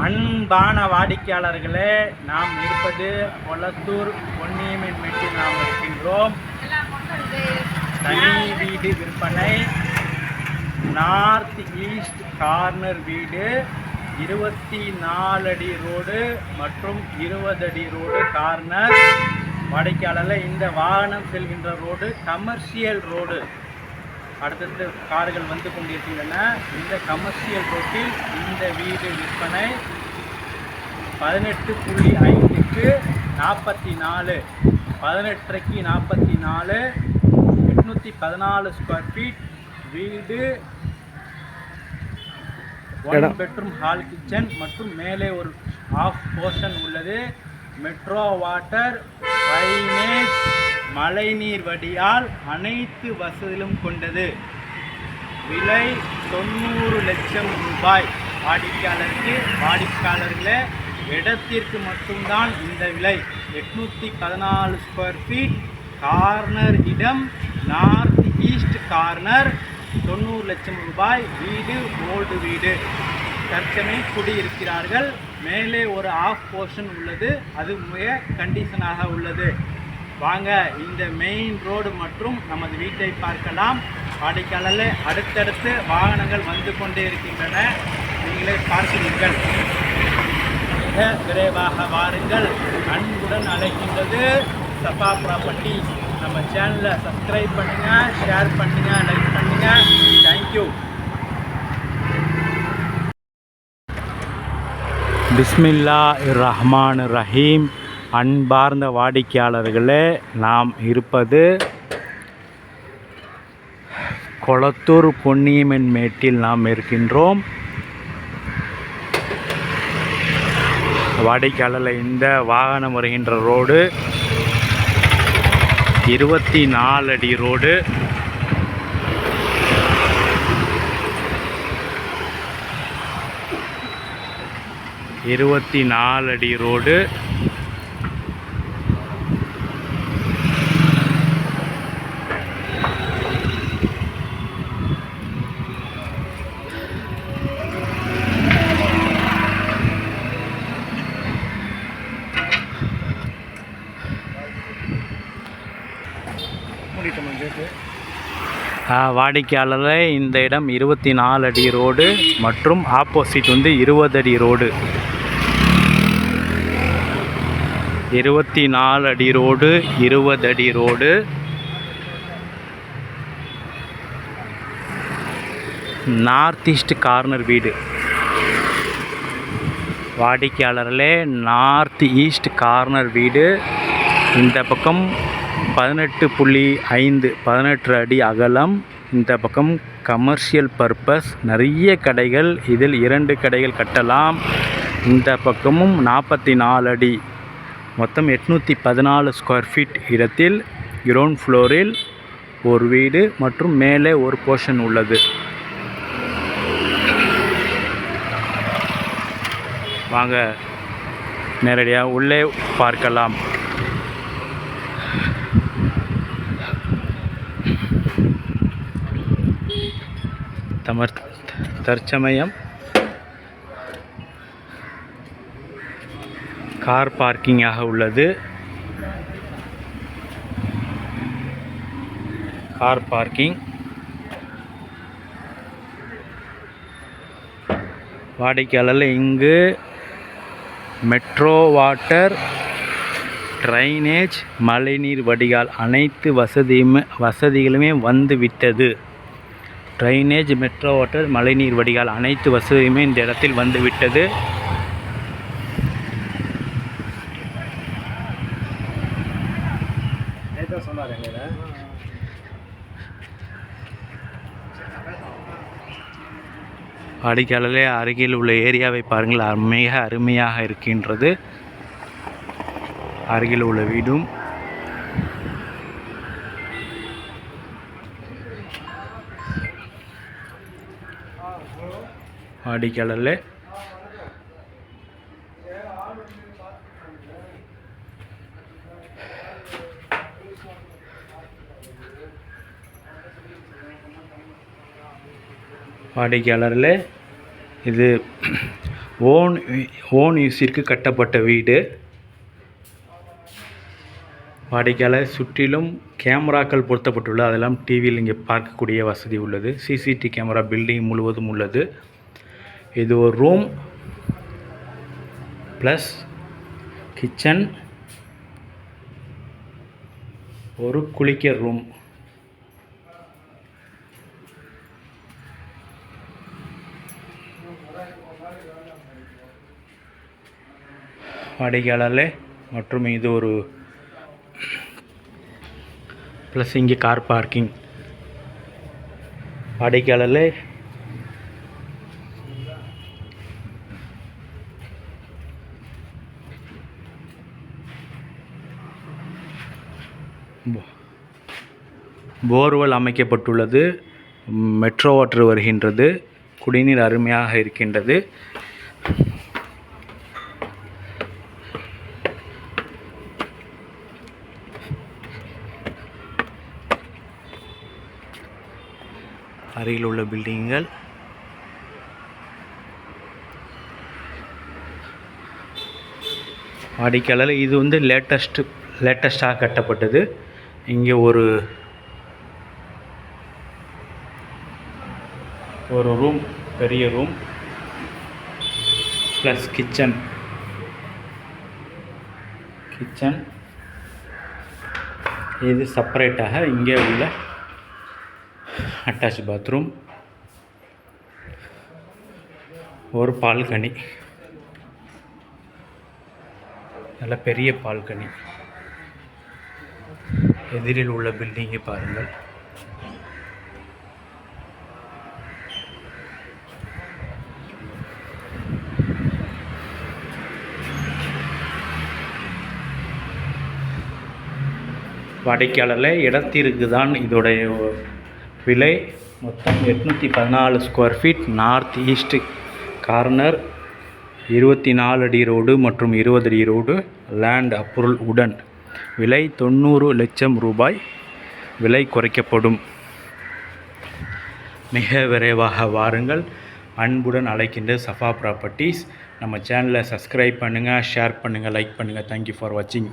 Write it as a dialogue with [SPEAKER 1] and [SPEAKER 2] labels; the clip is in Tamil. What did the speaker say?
[SPEAKER 1] அன்பான வாடிக்கையாளர்களே, நாம் இருப்பது கொளத்தூர் பொன்னியம்மன் மேட்டில் நாம் இருக்கின்றோம். தனி வீடு விற்பனை, நார்த் ஈஸ்ட் கார்னர் வீடு, 24 அடி ரோடு மற்றும் 20 அடி ரோடு கார்னர். வாடிக்கையாளர்கள், இந்த வாகனம் செல்கின்ற ரோடு கமர்ஷியல் ரோடு. அடுத்தடுத்து கார்கள் வந்து கொண்டிருக்கின்றன. இந்த கமர்ஷியல் ரோட்டில் இந்த வீடு விற்பனை 18.5க்கு 44, 18க்கு 44, 814 ஸ்கொயர் ஃபீட் வீடு. 1 பெட்ரூம் ஹால் கிச்சன் மற்றும் மேலே ஒரு ஆஃப் போர்ஷன் உள்ளது. மெட்ரோ வாட்டர், ட்ரைனேஜ், மழைநீர் வடியால் அனைத்து வசதிகளும் கொண்டது. விலை 90 லட்சம் ரூபாய். வாடிக்கையாளர்களே, இடத்திற்கு மட்டும்தான் இந்த விலை. 814 ஸ்கொயர் ஃபீட் கார்னர் இடம், நார்த் ஈஸ்ட் கார்னர், 90 லட்சம் ரூபாய். வீடு ஓல்டு வீடு, தற்சமயம் குடியிருக்கிறார்கள். மேலே ஒரு ஆஃப் போர்ஷன் உள்ளது, அது மிக கண்டிஷனாக உள்ளது. வாங்க, இந்த மெயின் ரோடு மற்றும் நமது வீட்டை பார்க்கலாம். வாடிக்கையாளர்களே, அடுத்தடுத்து வாகனங்கள் வந்து கொண்டே இருக்கின்றன, நீங்களே பார்க்கிறீர்கள். மிக விரைவாக வாருங்கள். அன்புடன் அழைக்கின்றது சபா ப்ராப்பர்ட்டிஸ். நம்ம சேனலை சப்ஸ்கிரைப் பண்ணுங்கள், ஷேர் பண்ணுங்கள், லைக் பண்ணுங்கள். தேங்க்யூ. பிஸ்மில்லாஹிர்ரஹ்மானிர்ரஹீம். அன்பார்ந்த வாடிக்கையாளர்களே, நாம் இருப்பது கொளத்தூர் பொன்னியம்மன் மேட்டில் நாம் இருக்கின்றோம். வாடிக்கையாளர்கள், இந்த வாகனம் வருகின்ற ரோடு 24 அடி ரோடு. அடி ரோடு. வாடிக்கையாளர்களே, இந்த இடம் 24 அடி ரோடு மற்றும் ஆப்போசிட் வந்து 20 அடி ரோடு. 24 அடி ரோடு, 20 அடி ரோடு. நார்த் ஈஸ்ட் கார்னர் வீடு. வாடிக்கையாளர்களே, நார்த் ஈஸ்ட் கார்னர் வீடு. இந்த பக்கம் 18.5, 18 அடி அகலம். இந்த பக்கம் கமர்ஷியல் பர்பஸ், நிறைய கடைகள். இதில் 2 கடைகள் கட்டலாம். இந்த பக்கமும் 44 அடி, மொத்தம் 814 ஸ்கொயர் ஃபீட் இடத்தில் கிரவுண்ட் ஃப்ளோரில் ஒரு வீடு மற்றும் மேலே ஒரு போர்ஷன் உள்ளது. வாங்க, நேரடியாக உள்ளே பார்க்கலாம். தற்சமயம் கார் பார்க்கிங்காக உள்ளது. Car parking. வாடிக்கையாளர்கள், இங்கு மெட்ரோ வாட்டர், ட்ரைனேஜ், மழைநீர் வடிகால் அனைத்து வசதிகளுமே வந்து விட்டது. ட்ரைனேஜ், மெட்ரோ வாட்டர், மழைநீர் வடிகால் அனைத்து வசதியுமே இந்த இடத்தில் வந்து விட்டது. வாடிக்கையாளர்களே, அருகில் உள்ள ஏரியாவை பாருங்கள், மிக அருமையாக இருக்கின்றது. அருகில் உள்ள வீடும் வாடிக்கையாளர்களே, வாடிக்கையாளர்களே, இது ஓன் யூஸிற்கு கட்டப்பட்ட வீடு. வாடிக்கையாளர் சுற்றிலும் கேமராக்கள் பொருத்தப்பட்டுள்ளது. அதெல்லாம் டிவியில் இங்கே பார்க்கக்கூடிய வசதி உள்ளது. சிசிடிவி கேமரா பில்டிங் முழுவதும் உள்ளது. இது ஒரு ரூம் ப்ளஸ் கிச்சன், ஒரு குளிக்க ரூம். வாடிக்கையாளர்களே, மற்றும் இது ஒரு ப்ளஸ் இங்கே கார் பார்க்கிங். வாடிக்கையாளர்களே, போர்வெல் அமைக்கப்பட்டுள்ளது. மெட்ரோ வாட்டர் வருகின்றது. குடிநீர் அருமையாக இருக்கின்றது. அருகில் உள்ள பில்டிங்கள். வாடிக்கையாளர், இது வந்து லேட்டஸ்டாக கட்டப்பட்டது. இங்கே ஒரு ரூம், பெரிய ரூம் ப்ளஸ் கிச்சன். இது செப்பரேட்டாக இங்கே உள்ள அட்டாச் பாத்ரூம், ஒரு பால்கனி, நல்ல பெரிய பால்கனி. எதிரில் உள்ள பில்டிங்கை பாருங்கள். வாடிக்கையாளர்களே, இடத்திற்கு தான் இதோடைய விலை. மொத்தம் 814 square feet. North east corner, 24 அடி ரோடு மற்றும் 20 அடி ரோடு. லேண்ட் அப்ரூவல் உடன். விலை 90 லட்சம் ரூபாய். விலை குறைக்கப்படும். மிக விரைவாக வாருங்கள். அன்புடன் அழைக்கின்ற சஃபா ப்ராப்பர்ட்டிஸ். நம்ம சேனலை சப்ஸ்கிரைப் பண்ணுங்கள், ஷேர் பண்ணுங்கள், லைக் பண்ணுங்கள். தேங்க்யூ ஃபார் வாட்சிங்.